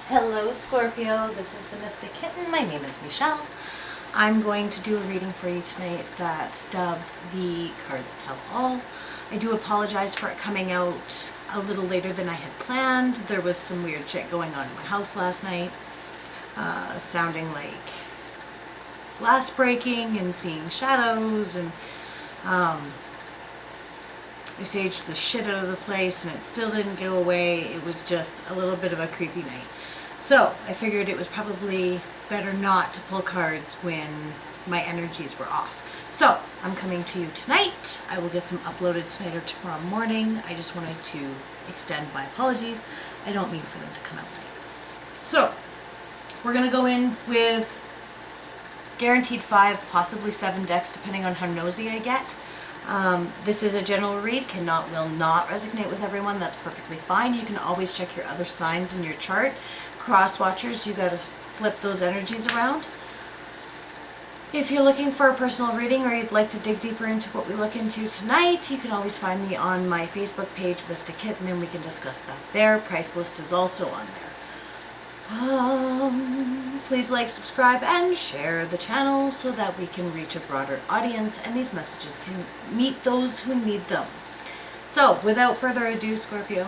Hello Scorpio, this is the Mystic Kitten. My name is Michelle. I'm going to do a reading for you tonight that's dubbed the Cards Tell All. I do apologize for it coming out a little later than I had planned. There was some weird shit going on in my house last night, sounding like glass breaking and seeing shadows, and I saged the shit out of the place and it still didn't go away. It was just a little bit of a creepy night. So I figured it was probably better not to pull cards when my energies were off. So I'm coming to you tonight. I will get them uploaded tonight or tomorrow morning. I just wanted to extend my apologies. I don't mean for them to come out late. So we're going to go in with guaranteed 5, possibly 7 decks, depending on how nosy I get. This is a general read, will not resonate with everyone. That's perfectly fine. You can always check your other signs in your chart. Cross watchers, you got to flip those energies around. If you're looking for a personal reading or you'd like to dig deeper into what we look into tonight, you can always find me on my Facebook page, Mystic Kitten, and we can discuss that there. Price list is also on there. Please like, subscribe, and share the channel so that we can reach a broader audience and these messages can meet those who need them. So, without further ado, Scorpio,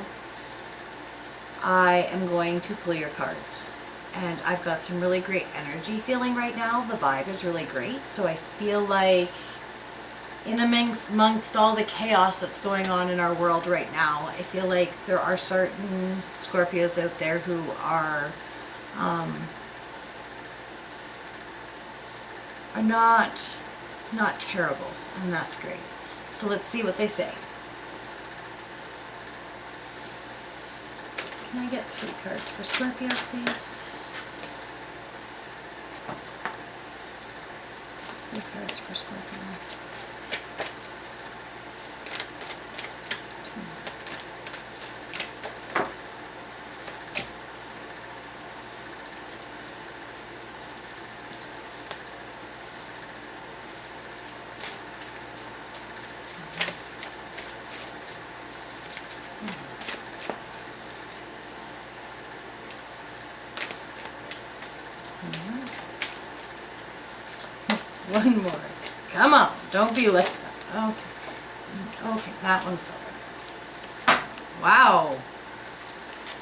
I am going to pull your cards. And I've got some really great energy feeling right now. The vibe is really great. So I feel like in amongst all the chaos that's going on in our world right now, I feel like there are certain Scorpios out there who are not terrible, and that's great. So let's see what they say. Can I get 3 cards for Scorpio, please? 3 cards for Scorpio. 2. One more. Come on, don't be like that. Okay, that one fell. Wow.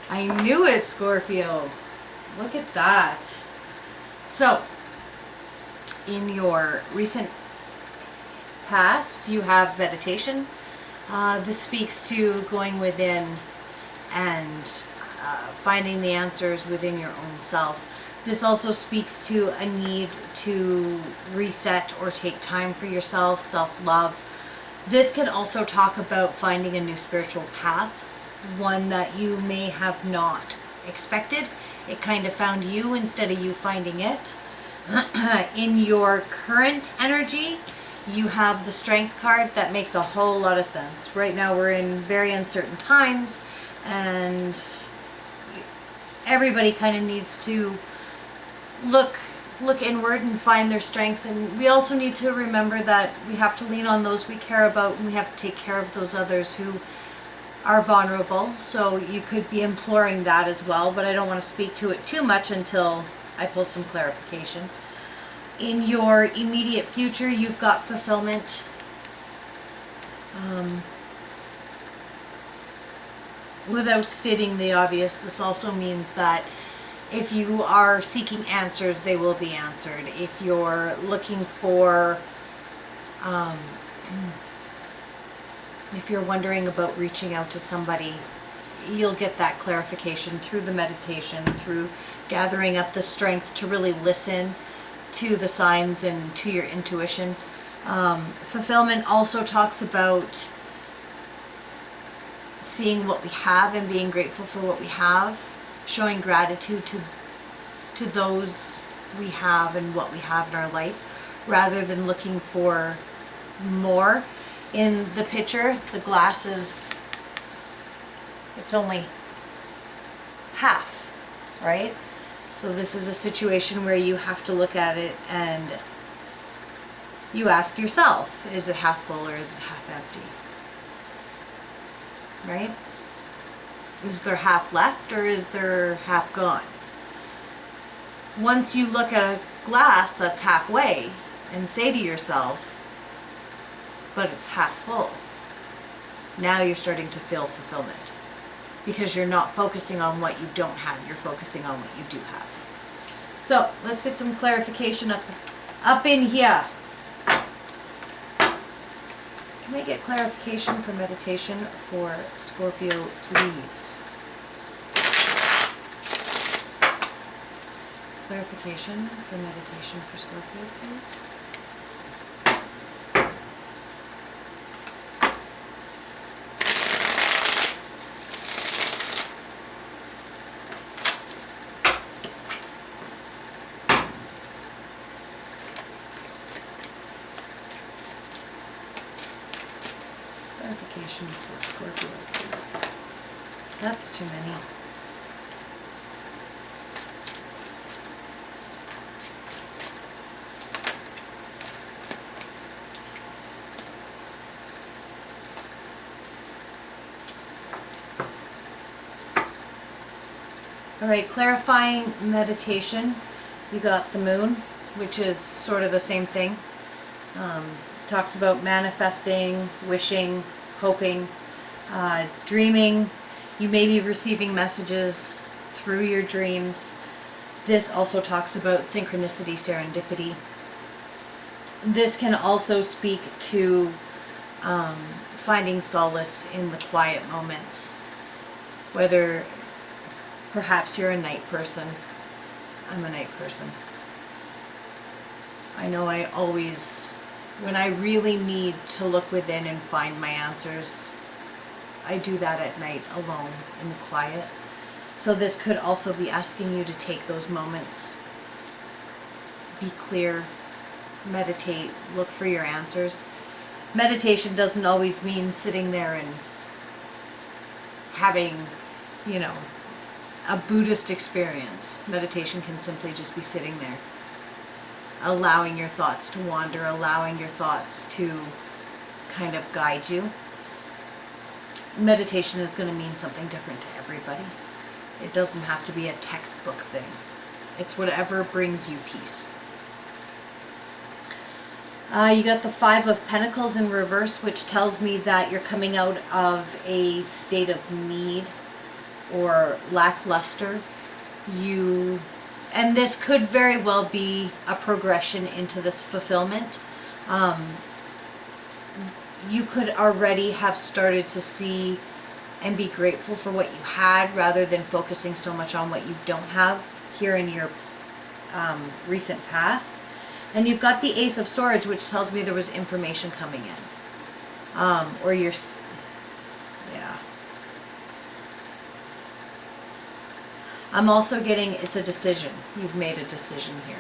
I knew it, Scorpio. Look at that. So, in your recent past, you have meditation. This speaks to going within and finding the answers within your own self. This also speaks to a need to reset or take time for yourself, self-love. This can also talk about finding a new spiritual path, one that you may have not expected. It kind of found you instead of you finding it. In your current energy, you have the Strength card. That makes a whole lot of sense. Right now we're in very uncertain times, and everybody kind of needs to look inward and find their strength. And we also need to remember that we have to lean on those we care about, and we have to take care of those others who are vulnerable. So you could be imploring that as well, but I don't want to speak to it too much until I pull some clarification. In your immediate future, you've got fulfillment. Without stating the obvious, this also means that if you are seeking answers, they will be answered. If you're looking for, if you're wondering about reaching out to somebody, you'll get that clarification through the meditation, through gathering up the strength to really listen to the signs and to your intuition. Fulfillment also talks about seeing what we have and being grateful for what we have, showing gratitude to those we have and what we have in our life, rather than looking for more. In the picture, the glass it's only half, right? So this is a situation where you have to look at it and you ask yourself, is it half full or is it half empty? Right? Is there half left or is there half gone? once you look at a glass that's halfway and say to yourself, but it's half full, now you're starting to feel fulfillment. Because you're not focusing on what you don't have, you're focusing on what you do have. So let's get some clarification up in here. Can I get clarification for meditation for Scorpio, please? Clarification for meditation for Scorpio, please. Clarification for Scorpio, please. That's too many. All right, clarifying meditation. You got the moon, which is sort of the same thing. Talks about manifesting, wishing, hoping, dreaming. You may be receiving messages through your dreams. This also talks about synchronicity, serendipity. This can also speak to finding solace in the quiet moments, whether perhaps you're a night person. I'm a night person. I know I always, when I really need to look within and find my answers, I do that at night alone in the quiet. So this could also be asking you to take those moments, be clear, meditate, look for your answers. Meditation doesn't always mean sitting there and having, you know, a Buddhist experience. Meditation can simply just be sitting there, allowing your thoughts to wander, allowing your thoughts to kind of guide you. Meditation is going to mean something different to everybody. It doesn't have to be a textbook thing. It's whatever brings you peace. You got the Five of Pentacles in reverse, which tells me that you're coming out of a state of need or lackluster. And this could very well be a progression into this fulfillment. You could already have started to see and be grateful for what you had rather than focusing so much on what you don't have here in your recent past. And you've got the Ace of Swords, which tells me there was information coming in. Or you're... yeah. I'm also getting it's a decision. You've made a decision here.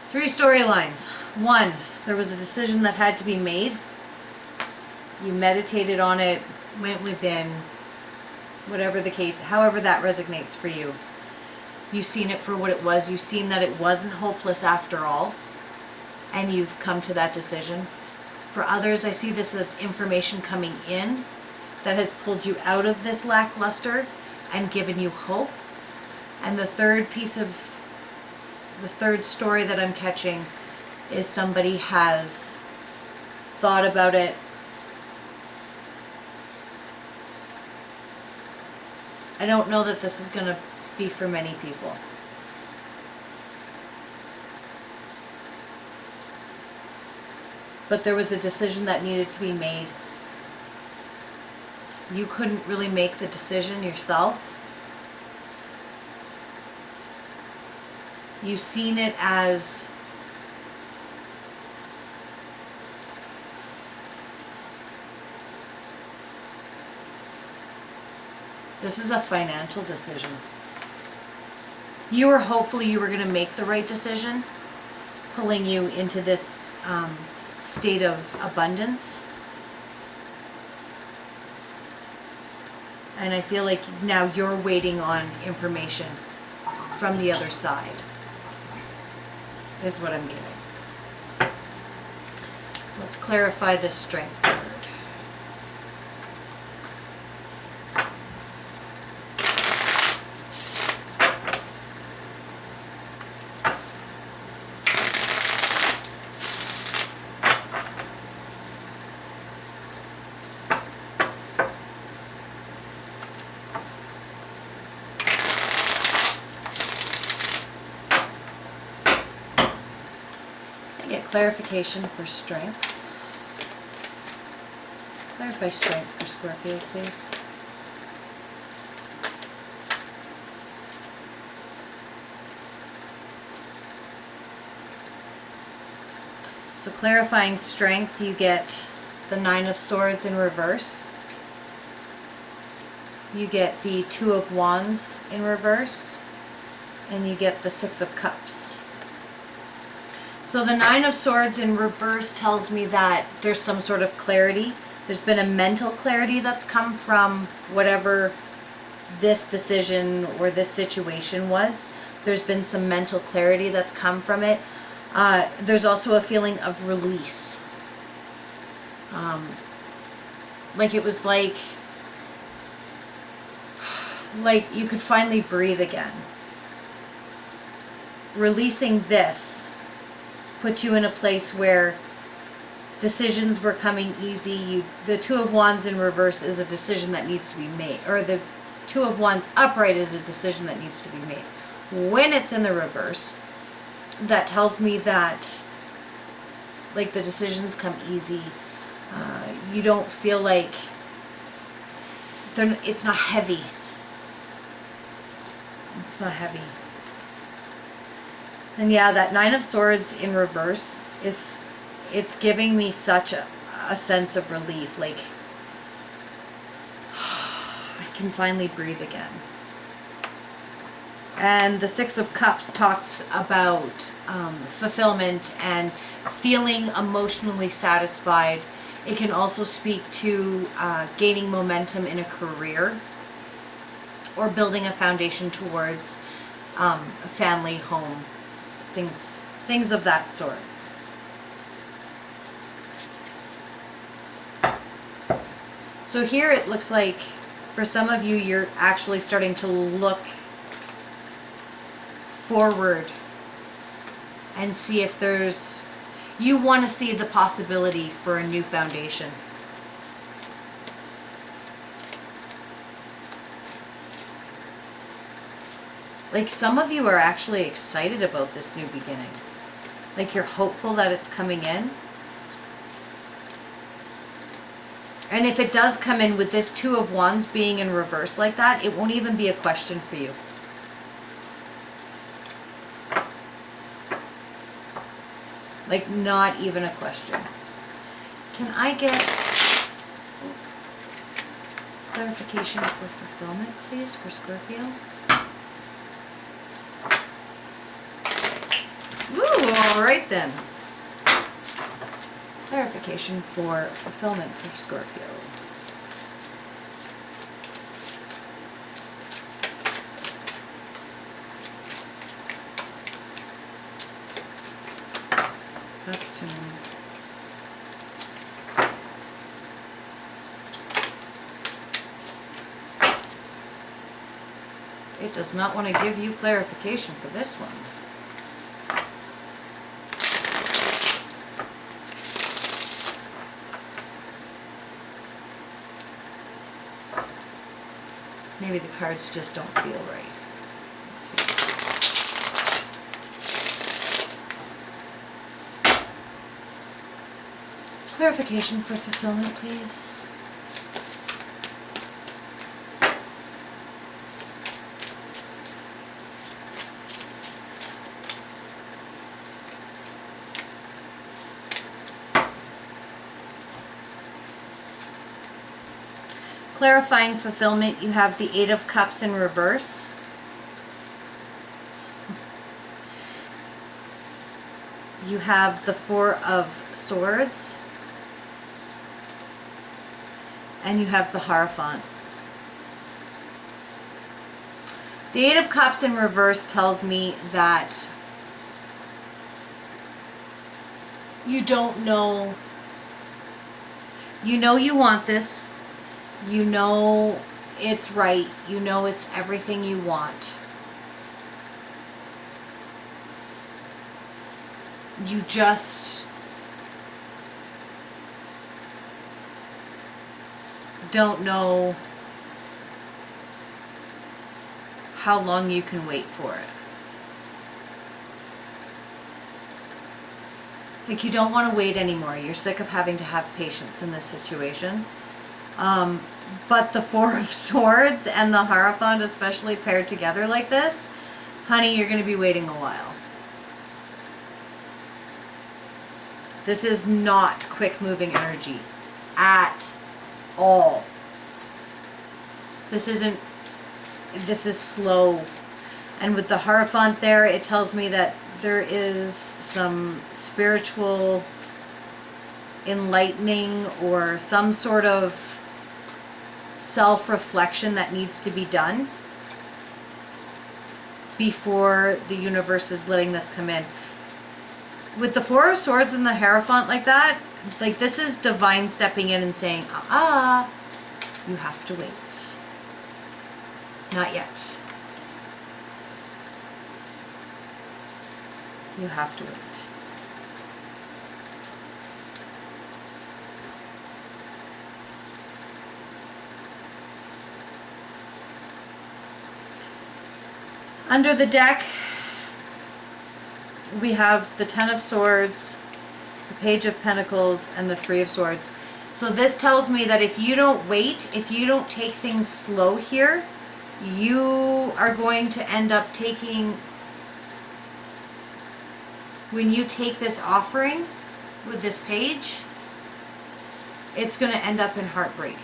Three storylines. One, there was a decision that had to be made. You meditated on it, went within, whatever the case, however that resonates for you. You've seen it for what it was. You've seen that it wasn't hopeless after all. And you've come to that decision. For others, I see this as information coming in that has pulled you out of this lackluster and given you hope. And the third story that I'm catching is somebody has thought about it. I don't know that this is going to be for many people. But there was a decision that needed to be made. You couldn't really make the decision yourself. You've seen it as this is a financial decision. You were hopeful you were going to make the right decision, pulling you into this state of abundance. And I feel like now you're waiting on information from the other side, is what I'm getting. Let's clarify this strength card. Clarification for strength. Clarify strength for Scorpio, please. So clarifying strength, you get the Nine of Swords in reverse. You get the Two of Wands in reverse. And you get the Six of Cups. So the Nine of Swords in reverse tells me that there's some sort of clarity. There's been a mental clarity that's come from whatever this decision or this situation was. There's been some mental clarity that's come from it. There's also a feeling of release. Like it was like you could finally breathe again. Releasing this put you in a place where decisions were coming easy. The Two of Wands in reverse is a decision that needs to be made, or the Two of Wands upright is a decision that needs to be made. When it's in the reverse, that tells me that like the decisions come easy. You don't feel like it's not heavy. It's not heavy. And yeah, that Nine of Swords in reverse it's giving me such a sense of relief. Like, I can finally breathe again. And the Six of Cups talks about fulfillment and feeling emotionally satisfied. It can also speak to gaining momentum in a career or building a foundation towards a family, home, things of that sort. So here it looks like for some of you, you're actually starting to look forward and see if you want to see the possibility for a new foundation. Like some of you are actually excited about this new beginning. Like you're hopeful that it's coming in. And if it does come in with this Two of Wands being in reverse like that, it won't even be a question for you. Like not even a question. Can I get clarification for fulfillment, please, for Scorpio? Ooh, all right then. Clarification for fulfillment for Scorpio. That's too many. It does not want to give you clarification for this one. Maybe the cards just don't feel right. Let's see. Clarification for fulfillment, please. Clarifying fulfillment, you have the Eight of Cups in reverse. You have the Four of Swords. And you have the Hierophant. The Eight of Cups in reverse tells me that you don't know. You know you want this. You know it's right. You know it's everything you want. You just don't know how long you can wait for it. Like you don't want to wait anymore. You're sick of having to have patience in this situation. But the Four of Swords and the Hierophant, especially paired together like this, honey, you're going to be waiting a while. This is not quick moving energy at all. This is slow. And with the Hierophant there, it tells me that there is some spiritual enlightening or some sort of self-reflection that needs to be done before the universe is letting this come in. With the Four of Swords and the Hierophant like that, like this is divine stepping in and saying, you have to wait. Not yet. You have to wait. Under the deck, we have the Ten of Swords, the Page of Pentacles, and the Three of Swords. So this tells me that if you don't wait, if you don't take things slow here, you are going to end up taking, when you take this offering with this page, it's going to end up in heartbreak.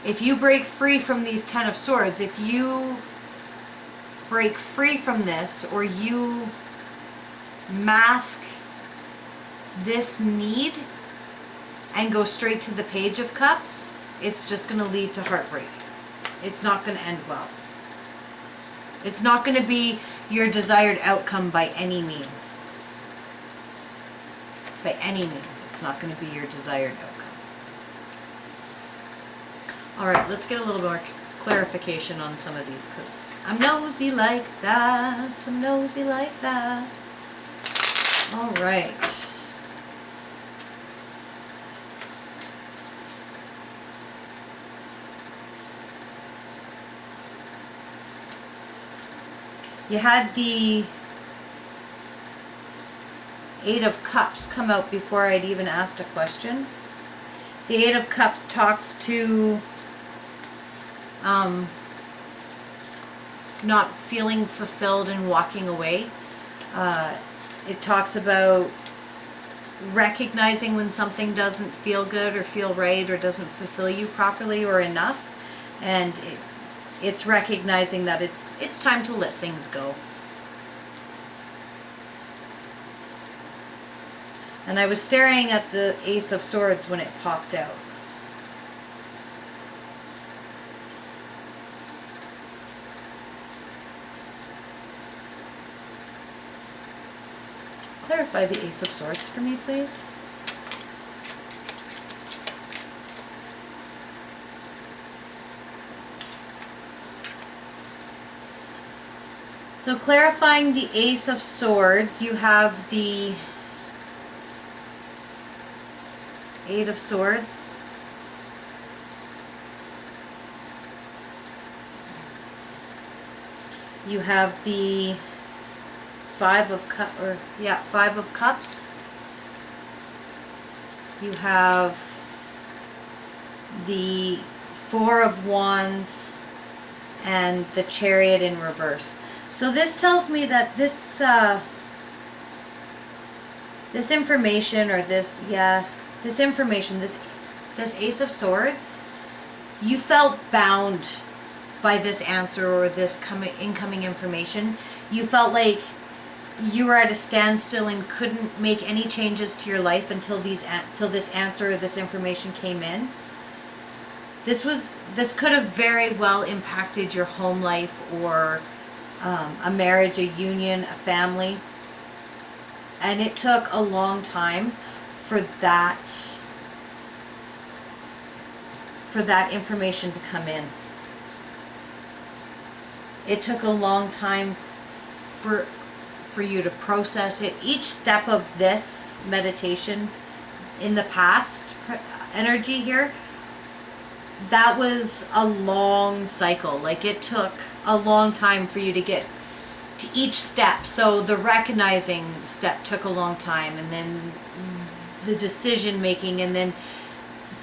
If you break free from these Ten of Swords, if you break free from this, or you mask this need and go straight to the Page of Cups, it's just going to lead to heartbreak. It's not going to end well. It's not going to be your desired outcome by any means. By any means, it's not going to be your desired outcome. Alright, let's get a little more clarification on some of these, because I'm nosy like that. I'm nosy like that. Alright. You had the Eight of Cups come out before I'd even asked a question. The Eight of Cups talks to not feeling fulfilled and walking away. It talks about recognizing when something doesn't feel good or feel right or doesn't fulfill you properly or enough, and it's recognizing that it's time to let things go. And I was staring at the Ace of Swords when it popped out. Clarify the Ace of Swords for me, please. So clarifying the Ace of Swords, you have the Eight of Swords. You have the Five of Cups. You have the Four of Wands and the Chariot in reverse. So this tells me that this information, or this Ace of Swords, you felt bound by this answer or this incoming information. You felt like you were at a standstill and couldn't make any changes to your life until this answer or this information came in. This could have very well impacted your home life, or a marriage, a union, a family. And it took a long time for that information to come in. It took a long time for you to process it. Each step of this meditation in the past energy here that was a long cycle. Like, it took a long time for you to get to each step. So the recognizing step took a long time, and then the decision making, and then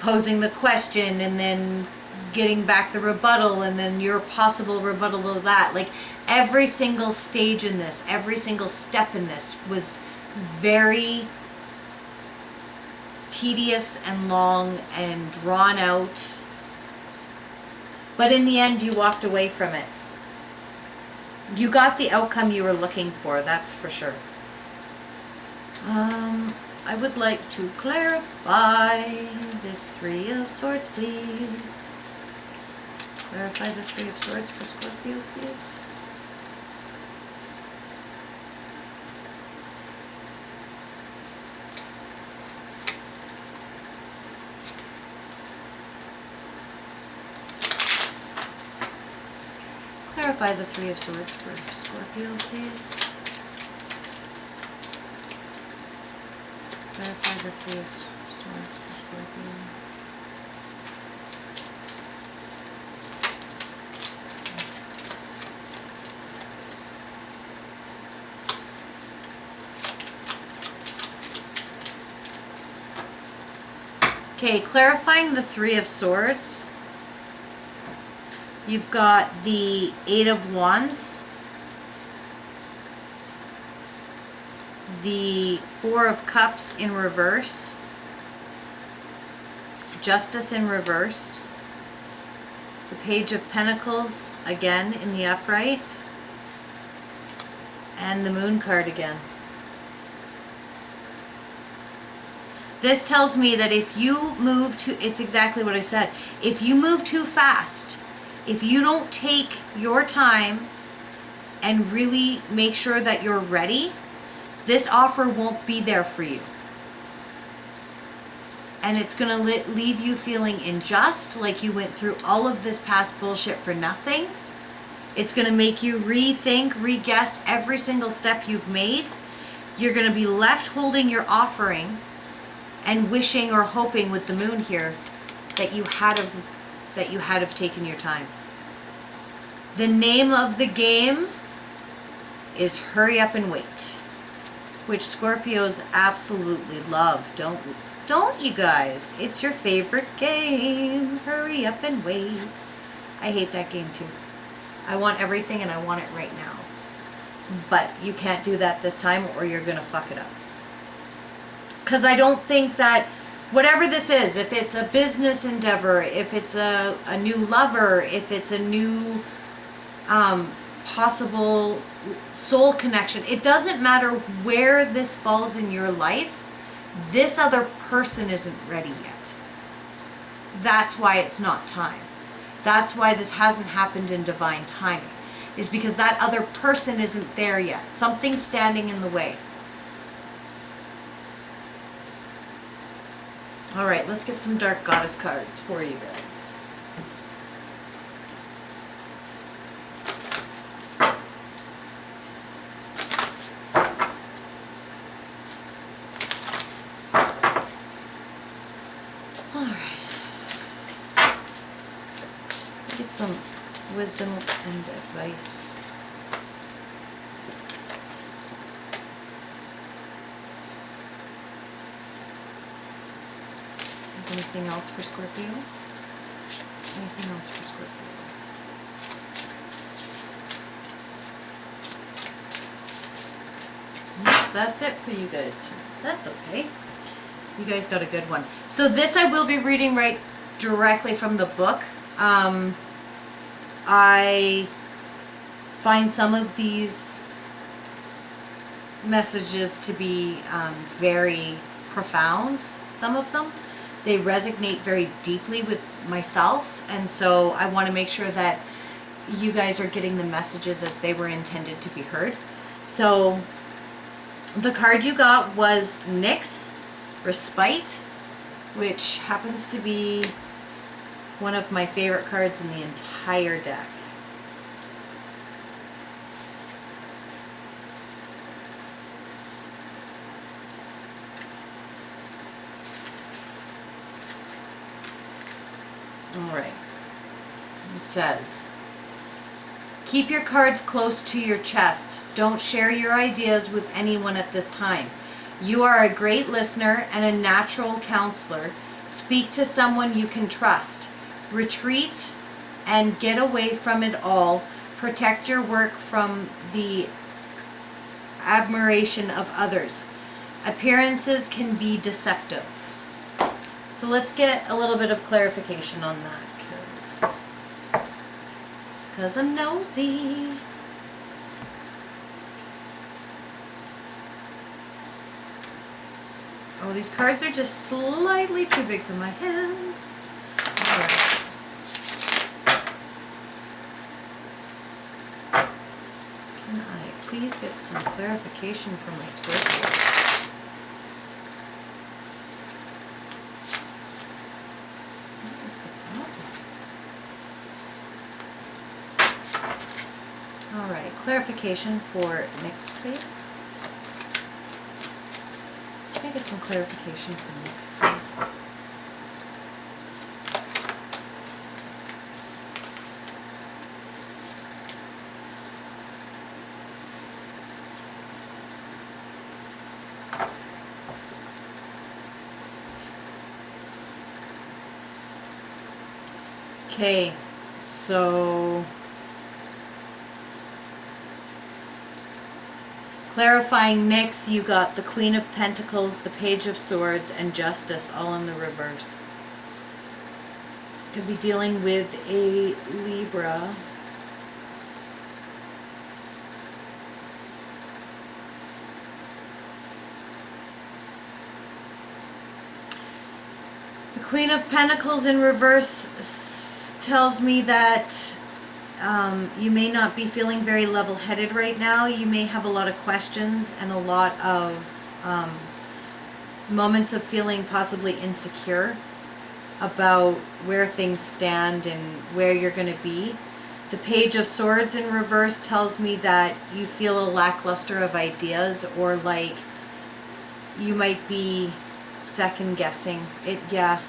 posing the question, and then getting back the rebuttal, and then your possible rebuttal of that. Like, every single stage in this, every single step in this was very tedious and long and drawn out. But in the end, you walked away from it. You got the outcome you were looking for, that's for sure. I would like to clarify this Three of Swords, please. Clarify the Three of Swords for Scorpio, please. Clarify the Three of Swords for Scorpio, please. Clarify the Three of Swords for Scorpio. Okay, clarifying the Three of Swords. You've got the Eight of Wands, the Four of Cups in reverse, Justice in reverse, the Page of Pentacles again in the upright, and the Moon card again. This tells me that if you move too, it's exactly what I said, if you move too fast, if you don't take your time and really make sure that you're ready, this offer won't be there for you. And it's going to leave you feeling unjust, like you went through all of this past bullshit for nothing. It's going to make you rethink, re-guess every single step you've made. You're going to be left holding your offering and wishing or hoping with the Moon here that you had have taken your time. The name of the game is Hurry Up and Wait, which Scorpios absolutely love. Don't you guys? It's your favorite game. Hurry up and wait. I hate that game too. I want everything and I want it right now. But you can't do that this time or you're gonna fuck it up. Because I don't think that whatever this is, if it's a business endeavor, if it's a new lover, if it's a new possible soul connection, it doesn't matter where this falls in your life, this other person isn't ready yet. That's why it's not time. That's why this hasn't happened in divine timing, is because that other person isn't there yet. Something's standing in the way. All right, let's get some Dark Goddess cards for you guys. All right. Get some wisdom and advice. Anything else for Scorpio? Anything else for Scorpio? Nope, that's it for you guys tonight. That's okay. You guys got a good one. So this I will be reading right directly from the book. I find some of these messages to be very profound, some of them. They resonate very deeply with myself, and so I want to make sure that you guys are getting the messages as they were intended to be heard. So the card you got was Nyx, Respite, which happens to be one of my favorite cards in the entire deck. All right. It says, keep your cards close to your chest. Don't share your ideas with anyone at this time. You are a great listener and a natural counselor. Speak to someone you can trust. Retreat and get away from it all. Protect your work from the admiration of others. Appearances can be deceptive. So let's get a little bit of clarification on that, because I'm nosy. Oh, these cards are just slightly too big for my hands. All right. Can I please get some clarification from my Scorpio? What is the problem? All right, clarification for Nyx, please. Can I get some clarification from Nyx, please? Okay, so clarifying Nyx, you got the Queen of Pentacles, the Page of Swords, and Justice all in the reverse. Could be dealing with a Libra. The Queen of Pentacles in reverse tells me that you may not be feeling very level-headed right now. You may have a lot of questions and a lot of moments of feeling possibly insecure about where things stand and where you're going to be. The Page of Swords in reverse tells me that you feel a lackluster of ideas, or like you might be second guessing it. Yeah,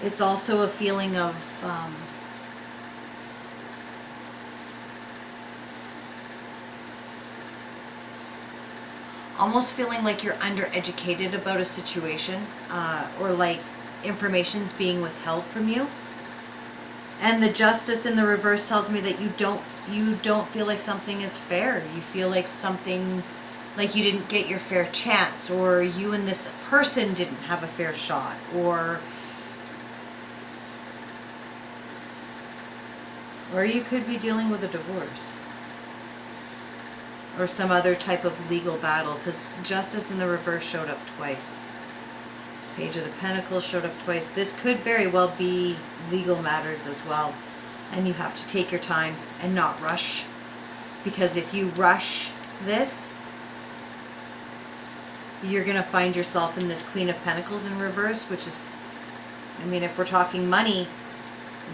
it's also a feeling of almost feeling like you're undereducated about a situation, or like information's being withheld from you. And the Justice in the reverse tells me that you don't feel like something is fair. You feel like something, like you didn't get your fair chance, or you and this person didn't have a fair shot, or you could be dealing with a divorce or some other type of legal battle, because Justice in the reverse showed up twice. Page of the Pentacles showed up twice. This could very well be legal matters as well, and you have to take your time and not rush, because if you rush this, you're going to find yourself in this Queen of Pentacles in reverse, which is, I mean, if we're talking money,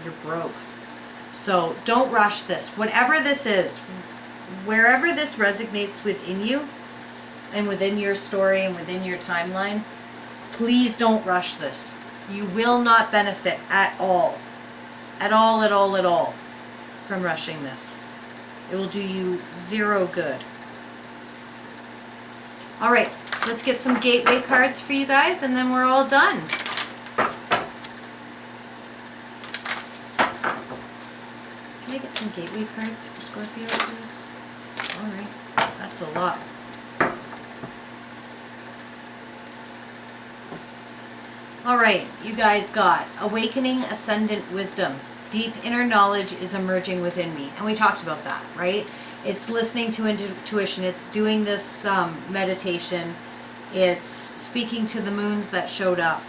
you're broke. So don't rush this. Whatever this is, wherever this resonates within you and within your story and within your timeline, please don't rush this. You will not benefit at all. At all, at all, at all from rushing this. It will do you zero good. All right, let's get some gateway cards for you guys, and then we're all done. Can I get some gateway cards for Scorpio, please? All right, that's a lot. All right, you guys got Awakening Ascendant Wisdom. Deep inner knowledge is emerging within me. And we talked about that, right? It's listening to intuition. It's doing this meditation. It's speaking to the moons that showed up.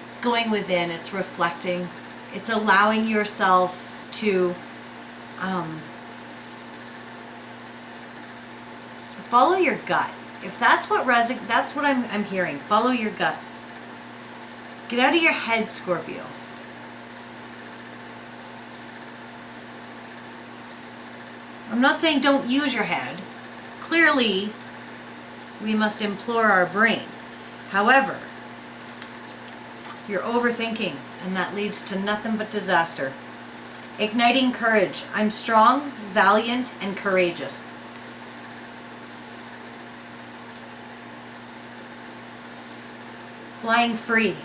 It's going within. It's reflecting. It's allowing yourself to follow your gut. If that's what that's what I'm hearing. Follow your gut. Get out of your head, Scorpio. I'm not saying don't use your head. Clearly, we must implore our brain. However, You're overthinking, and that leads to nothing but disaster. Igniting courage. I'm strong, valiant, and courageous. Flying free.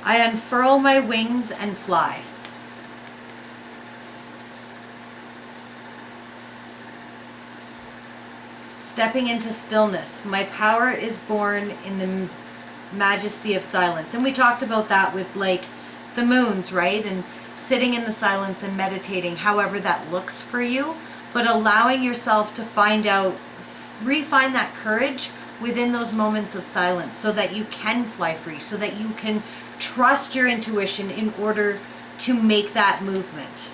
I unfurl my wings and fly. Stepping into stillness. My power is born in the majesty of silence. And we talked about that with like the moons, right? And sitting in the silence and meditating, however that looks for you, but allowing yourself to find out, refine that courage within those moments of silence so that you can fly free, so that you can trust your intuition in order to make that movement.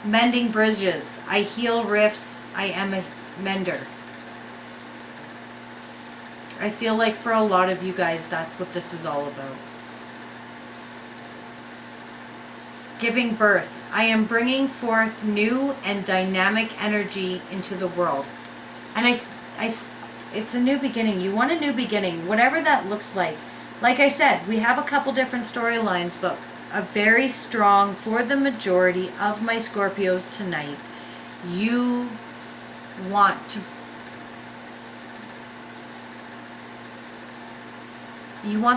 Mending bridges. I heal rifts. I am a mender. I feel like for a lot of you guys, that's what this is all about. Giving birth. I am bringing forth new and dynamic energy into the world. And it's a new beginning. You want a new beginning, whatever that looks like. Like I said, we have a couple different storylines, but a very strong, for the majority of my Scorpios tonight, you want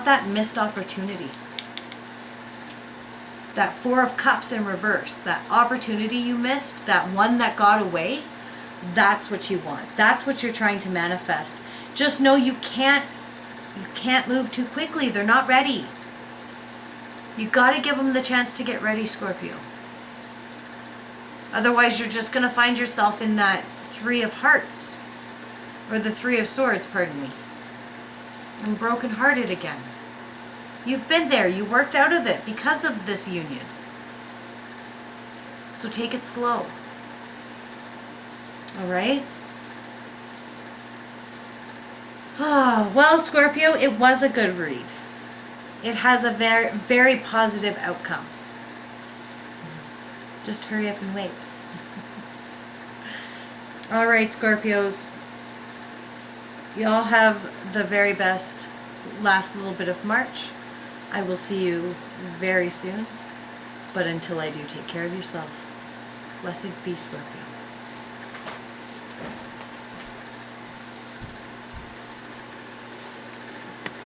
that missed opportunity. That Four of Cups in reverse, that opportunity you missed, that one that got away, that's what you want. That's what you're trying to manifest. Just know you can't move too quickly. They're not ready. You got to give them the chance to get ready, Scorpio. Otherwise, you're just going to find yourself in that Three of Hearts, or the Three of Swords, pardon me, and brokenhearted again. You've been there. You worked out of it because of this union. So take it slow. All right? Well, Scorpio, it was a good read. It has a very, very positive outcome. Just hurry up and wait. All right, Scorpios. Y'all have the very best last little bit of March. I will see you very soon. But until I do, take care of yourself. Blessed be, Scorpio.